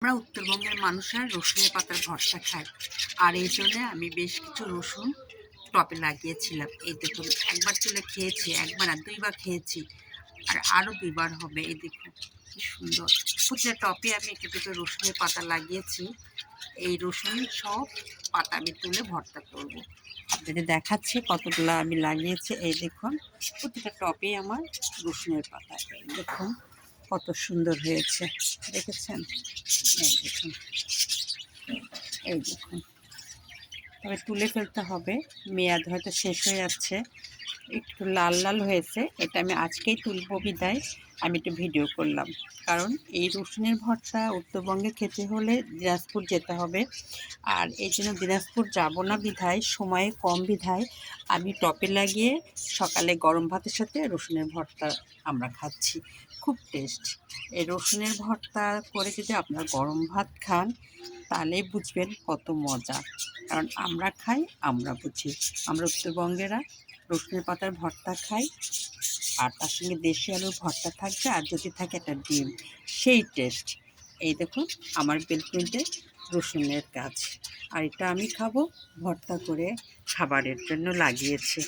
আমরা উত্তরবঙ্গের মানুষরা রসুনের পাতার ভর্তা খাই। আর এই জন্য আমি বেশ কিছু রসুন টবে লাগিয়েছিলাম। এই দেখুন, একবার তুলে খেয়েছি, একবার না দুইবার খেয়েছি, আর আরও দুইবার হবে। এই দেখুন কি সুন্দর। প্রতিটা টবে আমি একটু একটু রসুনের পাতা লাগিয়েছি। এই রসুনের সব পাতা আমি তুলে ভর্তা করব। আপনাদের দেখাচ্ছি কতগুলো আমি লাগিয়েছি। এই দেখুন, প্রতিটা টবে আমার রসুনের পাতা। এই দেখুন কত সুন্দর হয়েছে, দেখেছেন? এই দেখুন, এই দেখুন। তবে তুলে ফেলতে হবে, মেয়াদ হয়তো শেষ হয়ে যাচ্ছে। একটু লাল লাল হয়েছে, এটা আমি আজকেই তুলব বিদায় আমি একটু ভিডিও করলাম। কারণ এই রসুনের ভর্তা উত্তরবঙ্গে খেতে হলে দিনাজপুর যেতে হবে। আর এই জন্য দিনাজপুর যাব না বিধায়, সময়ে কম বিধায় আমি টপে লাগিয়ে সকালে গরম ভাতের সাথে রসুনের ভর্তা আমরা খাচ্ছি। খুব টেস্ট। এই রসুনের ভর্তা করে যদি আপনার গরম ভাত খান তাহলেই বুঝবেন কত মজা। কারণ আমরা খাই, আমরা বুঝি। আমরা উত্তরবঙ্গেরা রসুনের পাতার ভর্তা খাই, আর তার সঙ্গে দেশি আলুর ভর্তা থাকবে, আর যদি থাকে একটা ডিম, সেই টেস্ট। এই দেখুন আমার বেলকুনিতে রসুনের গাছ, আর এটা আমি খাবো ভর্তা করে, খাবারের জন্য লাগিয়েছি।